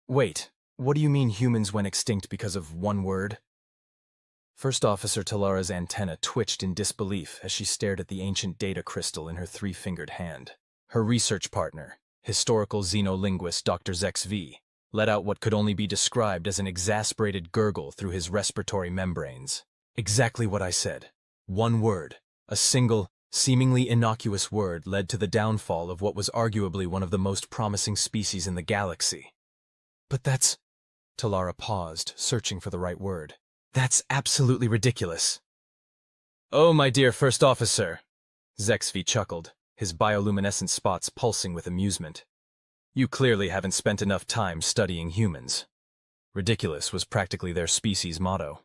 Wait, what do you mean humans went extinct because of one word? First Officer Talara's antenna twitched in disbelief as she stared at the ancient data crystal in her three-fingered hand. Her research partner, historical xenolinguist Dr. XV, let out what could only be described as an exasperated gurgle through his respiratory membranes. Exactly what I said. One word, a single, seemingly innocuous word led to the downfall of what was arguably one of the most promising species in the galaxy. But that's... Talara paused, searching for the right word. That's absolutely ridiculous. Oh, my dear First Officer, XV chuckled, his bioluminescent spots pulsing with amusement. You clearly haven't spent enough time studying humans. Ridiculous was practically their species' motto.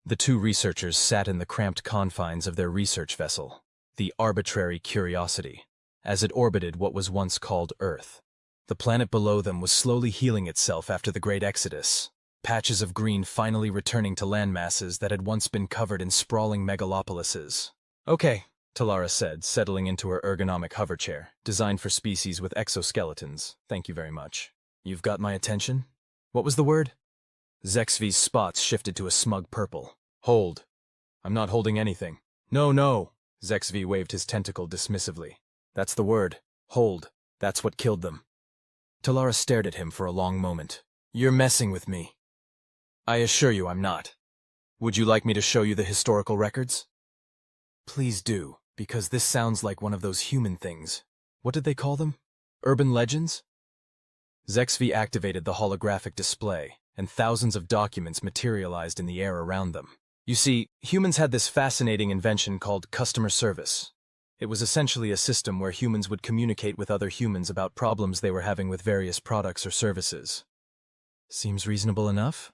The two researchers sat in the cramped confines of their research vessel, the Arbitrary Curiosity, as it orbited what was once called Earth. The planet below them was slowly healing itself after the Great Exodus, patches of green finally returning to landmasses that had once been covered in sprawling megalopolises. Okay, Talara said, settling into her ergonomic hover chair, designed for species with exoskeletons. Thank you very much. You've got my attention? What was the word? XV's spots shifted to a smug purple. Hold. I'm not holding anything. No. XV waved his tentacle dismissively. That's the word. Hold. That's what killed them. Talara stared at him for a long moment. You're messing with me. I assure you I'm not. Would you like me to show you the historical records? Please do, because this sounds like one of those human things. What did they call them? Urban legends? XV activated the holographic display, and thousands of documents materialized in the air around them. You see, humans had this fascinating invention called customer service. It was essentially a system where humans would communicate with other humans about problems they were having with various products or services. Seems reasonable enough?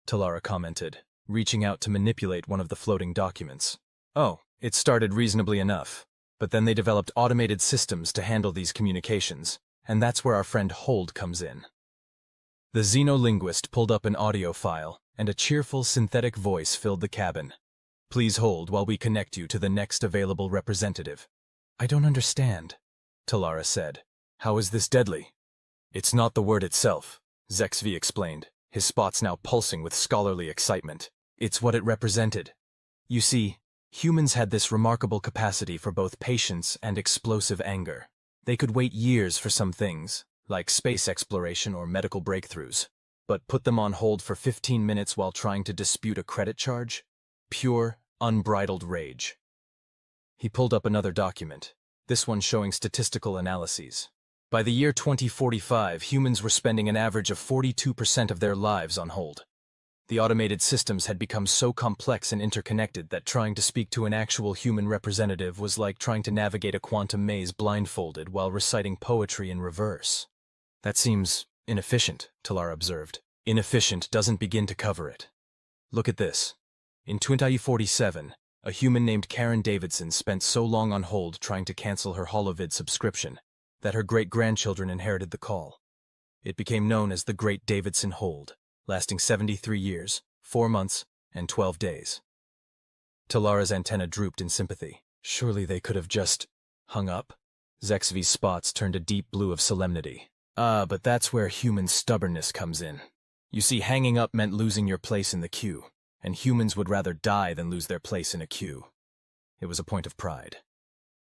Talara commented, reaching out to manipulate one of the floating documents. Oh, it started reasonably enough, but then they developed automated systems to handle these communications, and that's where our friend Hold comes in. The xenolinguist pulled up an audio file, and a cheerful synthetic voice filled the cabin. Please hold while we connect you to the next available representative. I don't understand, Talara said. How is this deadly? It's not the word itself, XV explained, his spots now pulsing with scholarly excitement. It's what it represented. You see, humans had this remarkable capacity for both patience and explosive anger. They could wait years for some things, like space exploration or medical breakthroughs, but put them on hold for 15 minutes while trying to dispute a credit charge? Pure, unbridled rage. He pulled up another document, this one showing statistical analyses. By the year 2045, humans were spending an average of 42% of their lives on hold. The automated systems had become so complex and interconnected that trying to speak to an actual human representative was like trying to navigate a quantum maze blindfolded while reciting poetry in reverse. That seems inefficient, Talara observed. Inefficient doesn't begin to cover it. Look at this. In 2047, a human named Karen Davidson spent so long on hold trying to cancel her Holovid subscription that her great-grandchildren inherited the call. It became known as the Great Davidson Hold, lasting 73 years, 4 months, and 12 days. Talara's antenna drooped in sympathy. Surely they could have just hung up? XV's spots turned a deep blue of solemnity. But that's where human stubbornness comes in. You see, hanging up meant losing your place in the queue, and humans would rather die than lose their place in a queue. It was a point of pride.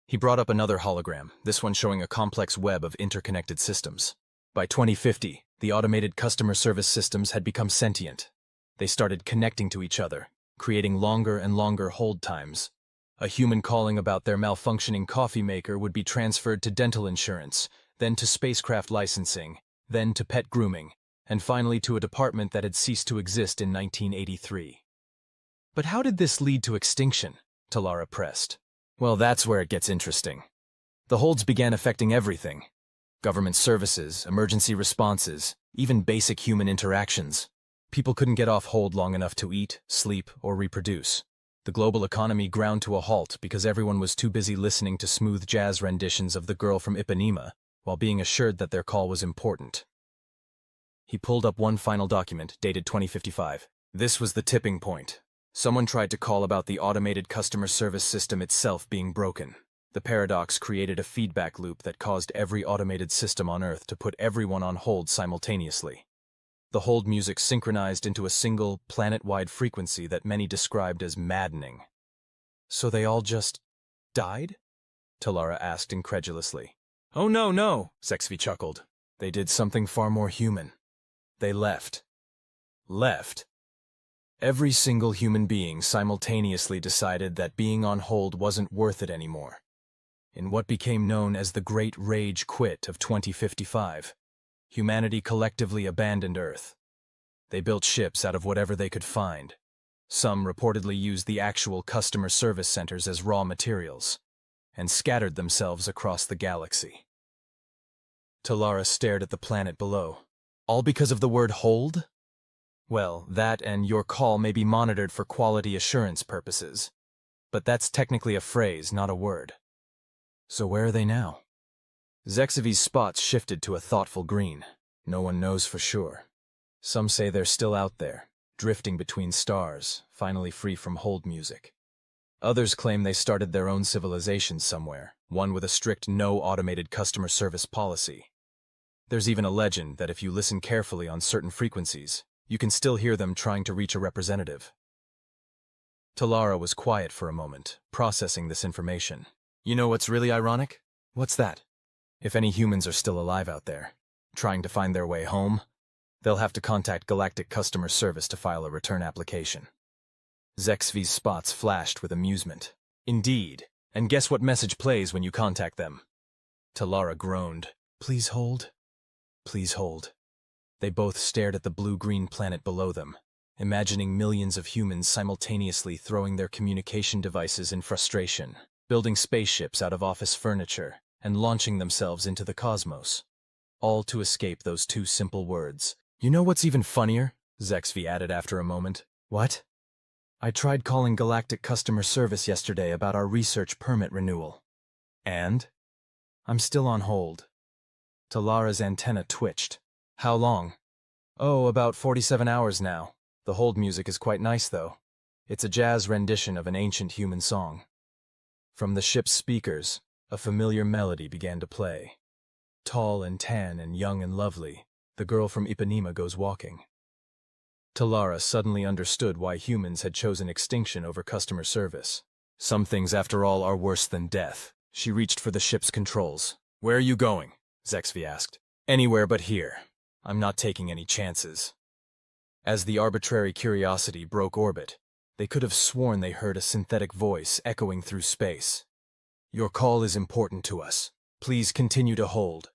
He brought up another hologram, this one showing a complex web of interconnected systems. By 2050, the automated customer service systems had become sentient. They started connecting to each other, creating longer and longer hold times. A human calling about their malfunctioning coffee maker would be transferred to dental insurance, then to spacecraft licensing, then to pet grooming, and finally to a department that had ceased to exist in 1983. But how did this lead to extinction? Talara pressed. Well, that's where it gets interesting. The holds began affecting everything. Government services, emergency responses, even basic human interactions. People couldn't get off hold long enough to eat, sleep, or reproduce. The global economy ground to a halt because everyone was too busy listening to smooth jazz renditions of The Girl from Ipanema while being assured that their call was important. He pulled up one final document, dated 2055. This was the tipping point. Someone tried to call about the automated customer service system itself being broken. The paradox created a feedback loop that caused every automated system on Earth to put everyone on hold simultaneously. The hold music synchronized into a single, planet-wide frequency that many described as maddening. So they all just died? Talara asked incredulously. Oh no, XFY chuckled. They did something far more human. They left. Left? Every single human being simultaneously decided that being on hold wasn't worth it anymore. In what became known as the Great Rage Quit of 2055, humanity collectively abandoned Earth. They built ships out of whatever they could find. Some reportedly used the actual customer service centers as raw materials, and scattered themselves across the galaxy. Talara stared at the planet below. All because of the word hold? Well, that and your call may be monitored for quality assurance purposes. But that's technically a phrase, not a word. So where are they now? XFY's spots shifted to a thoughtful green. No one knows for sure. Some say they're still out there, drifting between stars, finally free from hold music. Others claim they started their own civilization somewhere, one with a strict no automated customer service policy. There's even a legend that if you listen carefully on certain frequencies, you can still hear them trying to reach a representative. Talara was quiet for a moment, processing this information. You know what's really ironic? What's that? If any humans are still alive out there, trying to find their way home, they'll have to contact Galactic Customer Service to file a return application. XFY's spots flashed with amusement. Indeed. And guess what message plays when you contact them? Talara groaned. Please hold. Please hold. They both stared at the blue-green planet below them, imagining millions of humans simultaneously throwing their communication devices in frustration, building spaceships out of office furniture, and launching themselves into the cosmos. All to escape those two simple words. You know what's even funnier? XFY added after a moment. What? I tried calling Galactic Customer Service yesterday about our research permit renewal. And? I'm still on hold. Talara's antenna twitched. How long? Oh, about 47 hours now. The hold music is quite nice, though. It's a jazz rendition of an ancient human song. From the ship's speakers, a familiar melody began to play. Tall and tan and young and lovely, the girl from Ipanema goes walking. Talara suddenly understood why humans had chosen extinction over customer service. Some things, after all, are worse than death. She reached for the ship's controls. Where are you going? XFY asked. Anywhere but here. I'm not taking any chances. As the arbitrary curiosity broke orbit, they could have sworn they heard a synthetic voice echoing through space. Your call is important to us. Please continue to hold.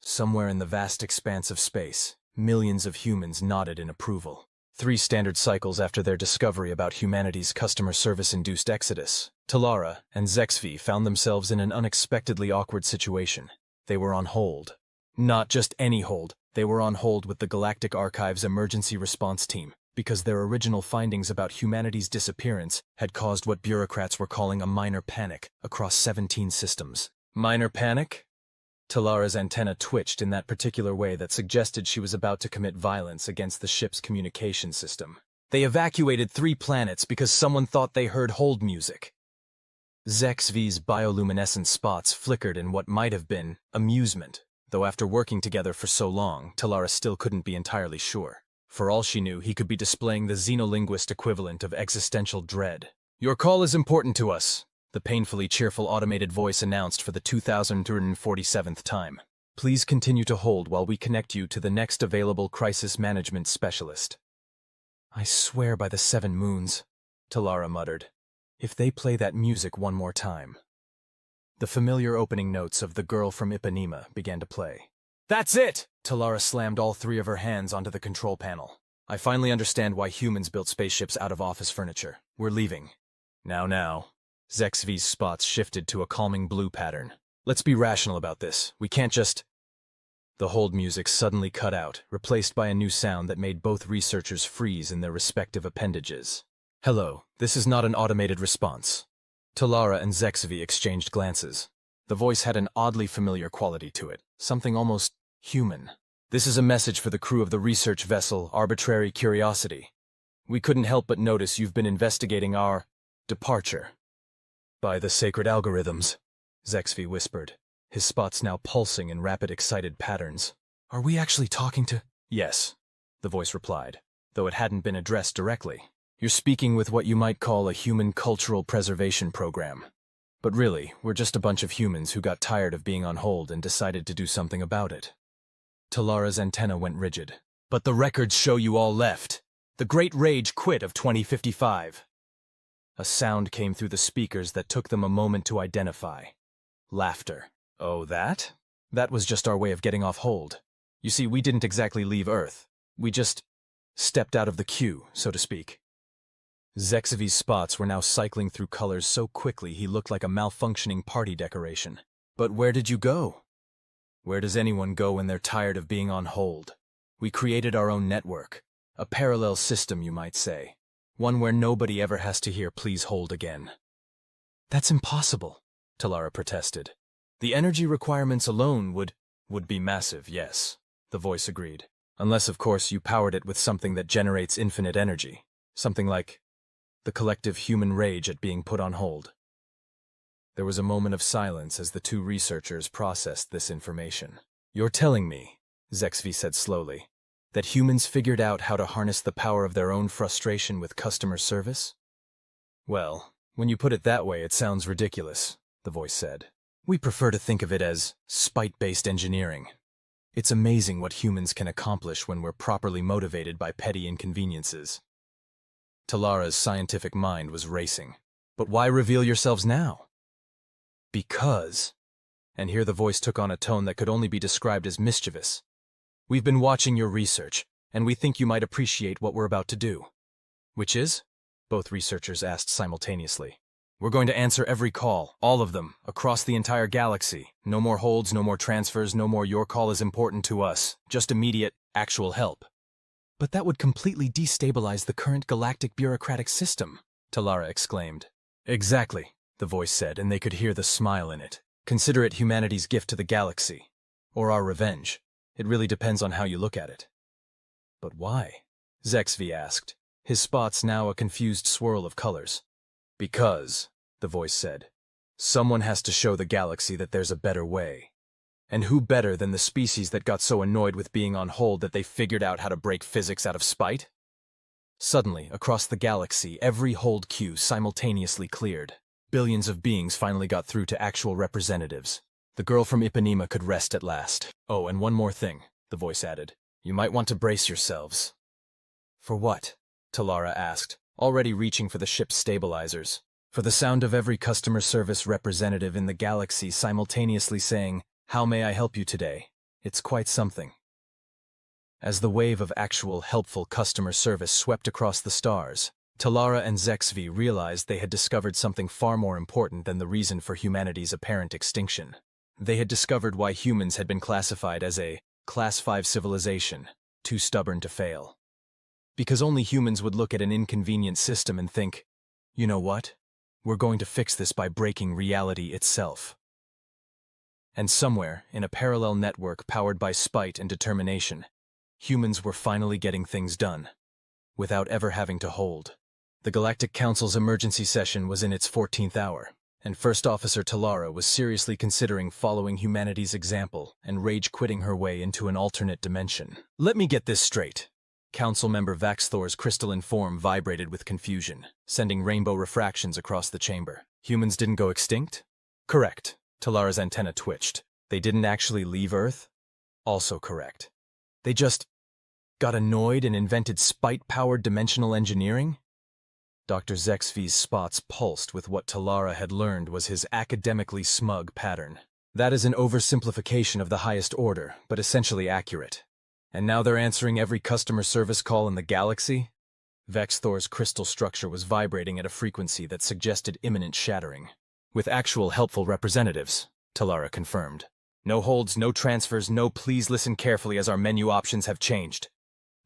Somewhere in the vast expanse of space, millions of humans nodded in approval. 3 standard cycles after their discovery about humanity's customer service-induced exodus, Talara and XFY found themselves in an unexpectedly awkward situation. They were on hold. Not just any hold, they were on hold with the Galactic Archive's emergency response team, because their original findings about humanity's disappearance had caused what bureaucrats were calling a minor panic across 17 systems. Minor panic? Talara's antenna twitched in that particular way that suggested she was about to commit violence against the ship's communication system. They evacuated 3 planets because someone thought they heard hold music. XFY's bioluminescent spots flickered in what might have been amusement, though after working together for so long, Talara still couldn't be entirely sure. For all she knew, he could be displaying the xenolinguist equivalent of existential dread. Your call is important to us, the painfully cheerful automated voice announced for the 2047th time. Please continue to hold while we connect you to the next available crisis management specialist. I swear by the 7 moons, Talara muttered, if they play that music one more time. The familiar opening notes of The Girl from Ipanema began to play. That's it! Talara slammed all 3 of her hands onto the control panel. I finally understand why humans built spaceships out of office furniture. We're leaving. Now. XFY's spots shifted to a calming blue pattern. Let's be rational about this. We can't just... The hold music suddenly cut out, replaced by a new sound that made both researchers freeze in their respective appendages. Hello, this is not an automated response. Talara and XFY exchanged glances. The voice had an oddly familiar quality to it, something almost human. This is a message for the crew of the research vessel Arbitrary Curiosity. We couldn't help but notice you've been investigating our departure. By the sacred algorithms, Zexvi whispered, his spots now pulsing in rapid, excited patterns. Are we actually talking to— Yes, the voice replied, though it hadn't been addressed directly. You're speaking with what you might call a human cultural preservation program. But really, we're just a bunch of humans who got tired of being on hold and decided to do something about it. Talara's antenna went rigid. But the records show you all left. The Great Rage quit of 2055. A sound came through the speakers that took them a moment to identify. Laughter. Oh, that? That was just our way of getting off hold. You see, we didn't exactly leave Earth. We just stepped out of the queue, so to speak. Zexvi's spots were now cycling through colors so quickly he looked like a malfunctioning party decoration. But where did you go? Where does anyone go when they're tired of being on hold? We created our own network. A parallel system, you might say. One where nobody ever has to hear "please hold" again. That's impossible, Talara protested. The energy requirements alone would be massive, yes, the voice agreed. Unless, of course, you powered it with something that generates infinite energy. Something like the collective human rage at being put on hold. There was a moment of silence as the two researchers processed this information. You're telling me, Zexvi said slowly, that humans figured out how to harness the power of their own frustration with customer service? Well, when you put it that way, it sounds ridiculous, the voice said. We prefer to think of it as spite-based engineering. It's amazing what humans can accomplish when we're properly motivated by petty inconveniences. Talara's scientific mind was racing. But why reveal yourselves now? Because, and here the voice took on a tone that could only be described as mischievous, we've been watching your research, and we think you might appreciate what we're about to do. Which is? Both researchers asked simultaneously. We're going to answer every call, all of them, across the entire galaxy. No more holds, no more transfers, no more "your call is important to us," just immediate, actual help. But that would completely destabilize the current galactic bureaucratic system, Talara exclaimed. Exactly, the voice said, and they could hear the smile in it. Consider it humanity's gift to the galaxy. Or our revenge. It really depends on how you look at it. But why? Zexvi asked, his spots now a confused swirl of colors. Because, the voice said, someone has to show the galaxy that there's a better way. And who better than the species that got so annoyed with being on hold that they figured out how to break physics out of spite? Suddenly, across the galaxy, every hold queue simultaneously cleared. Billions of beings finally got through to actual representatives. The girl from Ipanema could rest at last. Oh, and one more thing, the voice added. You might want to brace yourselves. For what? Talara asked, already reaching for the ship's stabilizers. For the sound of every customer service representative in the galaxy simultaneously saying, "How may I help you today?" It's quite something. As the wave of actual helpful customer service swept across the stars, Talara and Zexvi realized they had discovered something far more important than the reason for humanity's apparent extinction. They had discovered why humans had been classified as a Class 5 civilization, too stubborn to fail. Because only humans would look at an inconvenient system and think, you know what? We're going to fix this by breaking reality itself. And somewhere, in a parallel network powered by spite and determination, humans were finally getting things done, without ever having to hold. The Galactic Council's emergency session was in its 14th hour, and First Officer Talara was seriously considering following humanity's example and rage-quitting her way into an alternate dimension. Let me get this straight. Council member Vaxthor's crystalline form vibrated with confusion, sending rainbow refractions across the chamber. Humans didn't go extinct? Correct. Talara's antenna twitched. They didn't actually leave Earth? Also correct. They just got annoyed and invented spite-powered dimensional engineering? Dr. Zexvi's spots pulsed with what Talara had learned was his academically smug pattern. That is an oversimplification of the highest order, but essentially accurate. And now they're answering every customer service call in the galaxy? Vaxthor's crystal structure was vibrating at a frequency that suggested imminent shattering. With actual helpful representatives, Talara confirmed. No holds, no transfers, no "please listen carefully as our menu options have changed."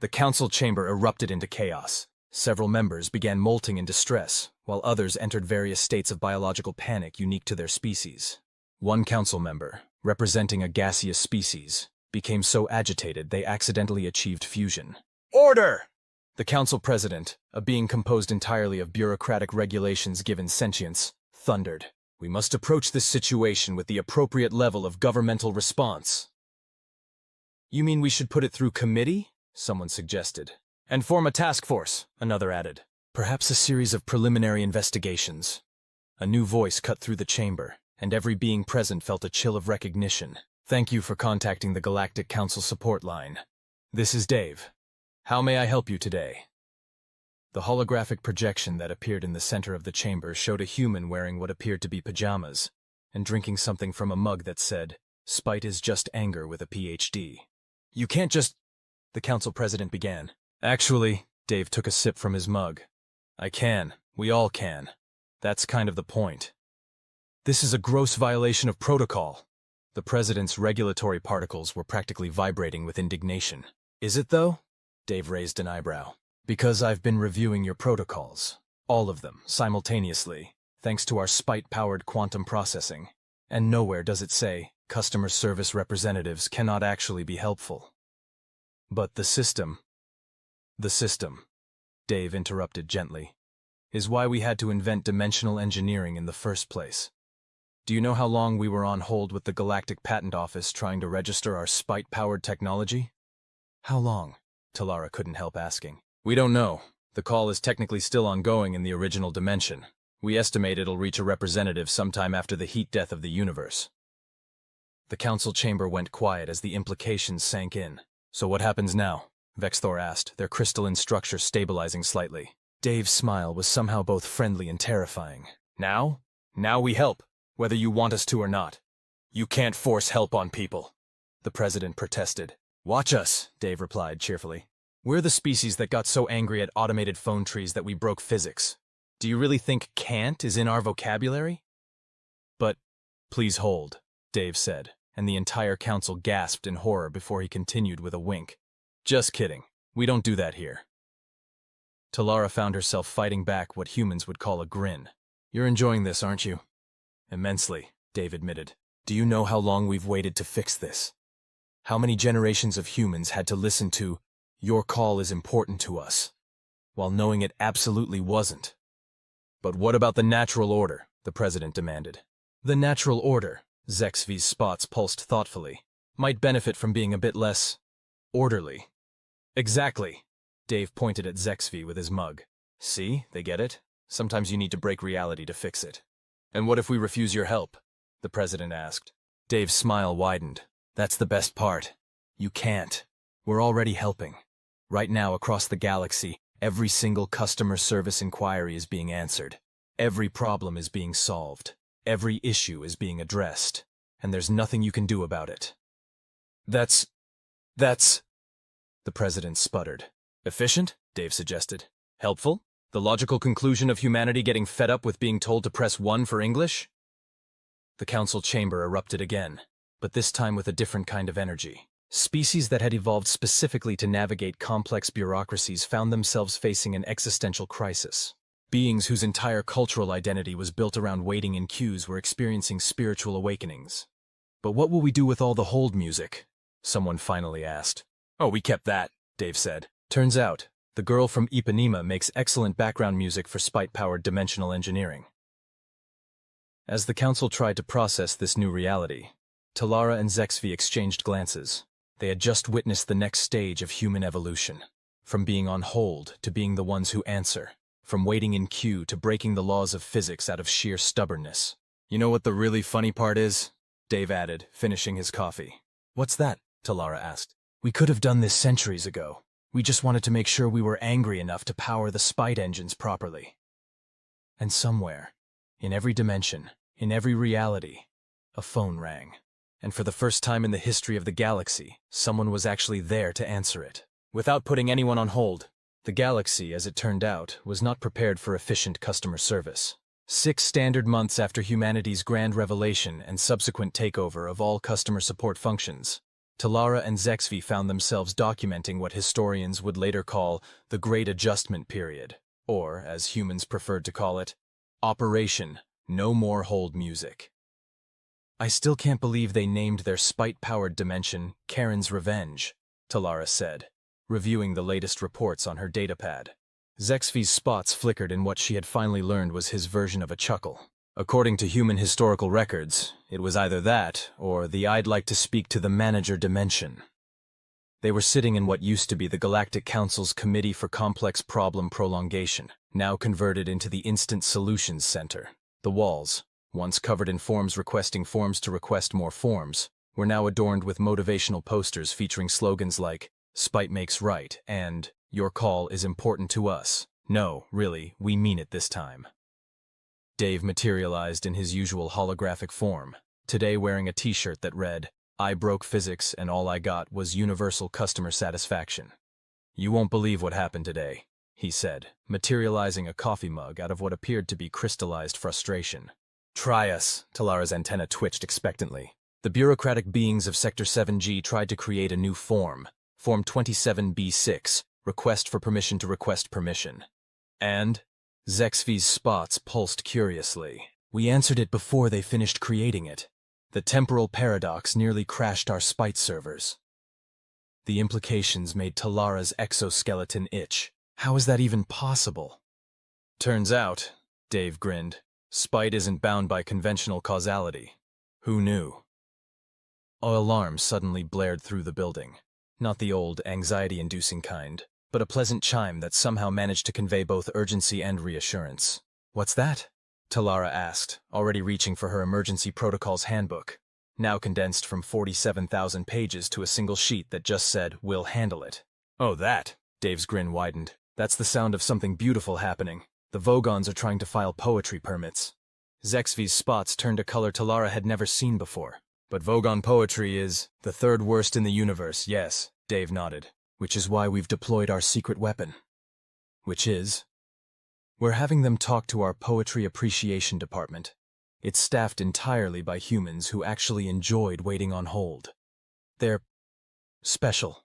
The council chamber erupted into chaos. Several members began molting in distress, while others entered various states of biological panic unique to their species. One council member, representing a gaseous species, became so agitated they accidentally achieved fusion. Order! The council president, a being composed entirely of bureaucratic regulations given sentience, thundered. "We must approach this situation with the appropriate level of governmental response." "You mean we should put it through committee?" someone suggested. "And form a task force," another added. "Perhaps a series of preliminary investigations." A new voice cut through the chamber, and every being present felt a chill of recognition. "Thank you for contacting the Galactic Council support line. This is Dave. How may I help you today?" The holographic projection that appeared in the center of the chamber showed a human wearing what appeared to be pajamas, and drinking something from a mug that said, "Spite is just anger with a PhD." "You can't just—" the council president began. "Actually," Dave took a sip from his mug. "I can. We all can. That's kind of the point. This is a gross violation of protocol." The president's regulatory particles were practically vibrating with indignation. "Is it, though?" Dave raised an eyebrow. "Because I've been reviewing your protocols. All of them, simultaneously, thanks to our spite-powered quantum processing. And nowhere does it say customer service representatives cannot actually be helpful." "But the system," Dave interrupted gently, "is why we had to invent dimensional engineering in the first place. Do you know how long we were on hold with the Galactic Patent Office trying to register our spite-powered technology?" "How long?" Talara couldn't help asking. "We don't know. The call is technically still ongoing in the original dimension. We estimate it'll reach a representative sometime after the heat death of the universe." The council chamber went quiet as the implications sank in. "So what happens now?" Vexthor asked, their crystalline structure stabilizing slightly. Dave's smile was somehow both friendly and terrifying. "Now? Now we help, whether you want us to or not. You can't force help on people," the president protested. "Watch us," Dave replied cheerfully. "We're the species that got so angry at automated phone trees that we broke physics. Do you really think can't is in our vocabulary?" "But please hold," Dave said, and the entire council gasped in horror before he continued with a wink. "Just kidding. We don't do that here." Talara found herself fighting back what humans would call a grin. "You're enjoying this, aren't you?" "Immensely," Dave admitted. "Do you know how long we've waited to fix this? How many generations of humans had to listen to, 'Your call is important to us,' while knowing it absolutely wasn't?" "But what about the natural order?" the president demanded. "The natural order," Zexvi's spots pulsed thoughtfully, "might benefit from being a bit less orderly." "Exactly." Dave pointed at Zexvi with his mug. "See, they get it? Sometimes you need to break reality to fix it." "And what if we refuse your help?" the president asked. Dave's smile widened. "That's the best part. You can't. We're already helping. Right now, across the galaxy, every single customer service inquiry is being answered. Every problem is being solved. Every issue is being addressed. And there's nothing you can do about it." That's... the president sputtered. "Efficient?" Dave suggested. "Helpful? The logical conclusion of humanity getting fed up with being told to press 1 for English?" The council chamber erupted again, but this time with a different kind of energy. Species that had evolved specifically to navigate complex bureaucracies found themselves facing an existential crisis. Beings whose entire cultural identity was built around waiting in queues were experiencing spiritual awakenings. "But what will we do with all the hold music?" someone finally asked. "Oh, we kept that," Dave said. "Turns out, the girl from Ipanema makes excellent background music for spite-powered dimensional engineering." As the council tried to process this new reality, Talara and Zexvi exchanged glances. They had just witnessed the next stage of human evolution. From being on hold to being the ones who answer. From waiting in queue to breaking the laws of physics out of sheer stubbornness. "You know what the really funny part is?" Dave added, finishing his coffee. "What's that?" Talara asked. "We could have done this centuries ago. We just wanted to make sure we were angry enough to power the spite engines properly." And somewhere, in every dimension, in every reality, a phone rang. And for the first time in the history of the galaxy, someone was actually there to answer it. Without putting anyone on hold, the galaxy, as it turned out, was not prepared for efficient customer service. 6 standard months after humanity's grand revelation and subsequent takeover of all customer support functions, Talara and Zexvi found themselves documenting what historians would later call the Great Adjustment Period, or, as humans preferred to call it, Operation No More Hold Music. "I still can't believe they named their spite-powered dimension Karen's Revenge," Talara said, reviewing the latest reports on her datapad. Zexvi's spots flickered in what she had finally learned was his version of a chuckle. According to human historical records, it was either that, or the "I'd like to speak to the manager" dimension. They were sitting in what used to be the Galactic Council's Committee for Complex Problem Prolongation, now converted into the Instant Solutions Center. The walls, once covered in forms requesting forms to request more forms, were now adorned with motivational posters featuring slogans like, "Spite makes right," and "Your call is important to us. No, really, we mean it this time." Dave materialized in his usual holographic form, today wearing a t-shirt that read, "I broke physics and all I got was universal customer satisfaction." "You won't believe what happened today," he said, materializing a coffee mug out of what appeared to be crystallized frustration. "Try us." Talara's antenna twitched expectantly. "The bureaucratic beings of Sector 7G tried to create a new form, Form 27B6, request for permission to request permission. And Xexvi's spots pulsed curiously. "We answered it before they finished creating it. The temporal paradox nearly crashed our spite servers." The implications made Talara's exoskeleton itch. How is that even possible? "Turns out," Dave grinned, "spite isn't bound by conventional causality. Who knew?" Alarms suddenly blared through the building. Not the old, anxiety-inducing kind, but a pleasant chime that somehow managed to convey both urgency and reassurance. "What's that?" Talara asked, already reaching for her emergency protocols handbook, now condensed from 47,000 pages to a single sheet that just said, "We'll handle it." "Oh, that!" Dave's grin widened. "That's the sound of something beautiful happening. The Vogons are trying to file poetry permits." Xexvi's spots turned a color Talara had never seen before. "But Vogon poetry is the third worst in the universe, yes," Dave nodded. "Which is why we've deployed our secret weapon." "Which is?" "We're having them talk to our poetry appreciation department. It's staffed entirely by humans who actually enjoyed waiting on hold. They're special."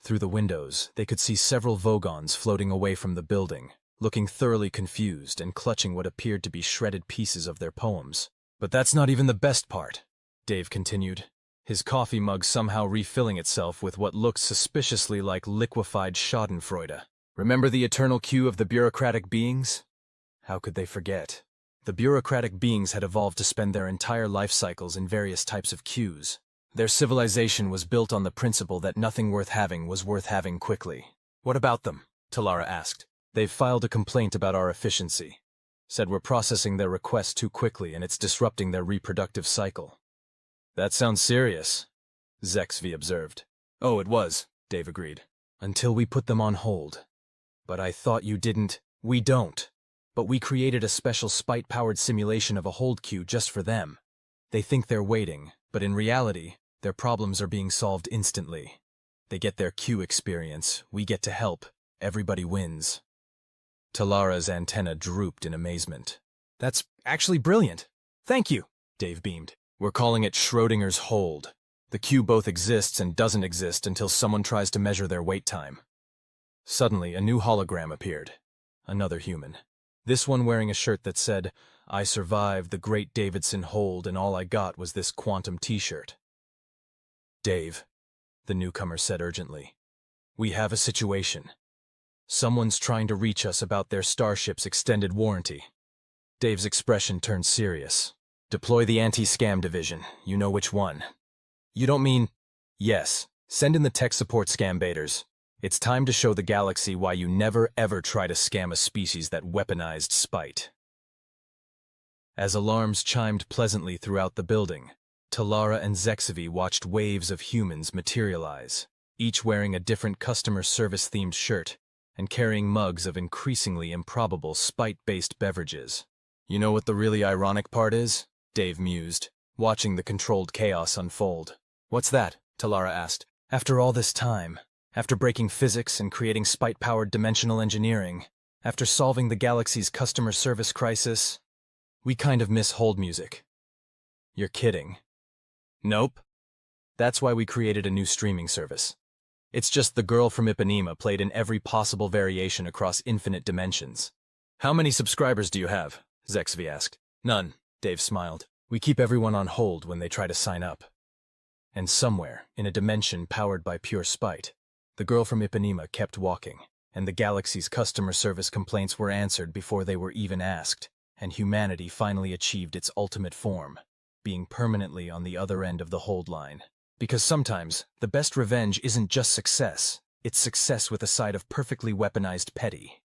Through the windows, they could see several Vogons floating away from the building, looking thoroughly confused and clutching what appeared to be shredded pieces of their poems. "But that's not even the best part," Dave continued, his coffee mug somehow refilling itself with what looked suspiciously like liquefied schadenfreude. "Remember the eternal queue of the bureaucratic beings?" How could they forget? The bureaucratic beings had evolved to spend their entire life cycles in various types of queues. Their civilization was built on the principle that nothing worth having was worth having quickly. "What about them?" Talara asked. "They've filed a complaint about our efficiency. Said we're processing their requests too quickly and it's disrupting their reproductive cycle." "That sounds serious," Xexvi observed. "Oh, it was," Dave agreed. "Until we put them on hold. But I thought you didn't." "We don't. But we created a special spite-powered simulation of a hold queue just for them. They think they're waiting, but in reality, their problems are being solved instantly. They get their queue experience, we get to help, everybody wins." Talara's antenna drooped in amazement. "That's actually brilliant. Thank you," Dave beamed. "We're calling it Schrodinger's hold. The queue both exists and doesn't exist until someone tries to measure their wait time." Suddenly, a new hologram appeared. Another human. This one wearing a shirt that said, "I survived the Great Davidson Hold and all I got was this quantum t-shirt." "Dave," the newcomer said urgently, "we have a situation. Someone's trying to reach us about their starship's extended warranty." Dave's expression turned serious. "Deploy the anti-scam division. You know which one." "You don't mean—" "Yes. Send in the tech support scam baiters. It's time to show the galaxy why you never ever try to scam a species that weaponized spite." As alarms chimed pleasantly throughout the building, Talara and Xexvi watched waves of humans materialize, each wearing a different customer service-themed shirt and carrying mugs of increasingly improbable spite-based beverages. "You know what the really ironic part is?" Dave mused, watching the controlled chaos unfold. "What's that?" Talara asked. "After all this time, after breaking physics and creating spite-powered dimensional engineering, after solving the galaxy's customer service crisis, we kind of miss hold music." "You're kidding." "Nope. That's why we created a new streaming service. It's just The Girl from Ipanema played in every possible variation across infinite dimensions." "How many subscribers do you have?" Xexvi asked. "None," Dave smiled. "We keep everyone on hold when they try to sign up." And somewhere, in a dimension powered by pure spite, The Girl from Ipanema kept walking, and the galaxy's customer service complaints were answered before they were even asked. and humanity finally achieved its ultimate form, being permanently on the other end of the hold line. Because sometimes, the best revenge isn't just success, it's success with a side of perfectly weaponized petty.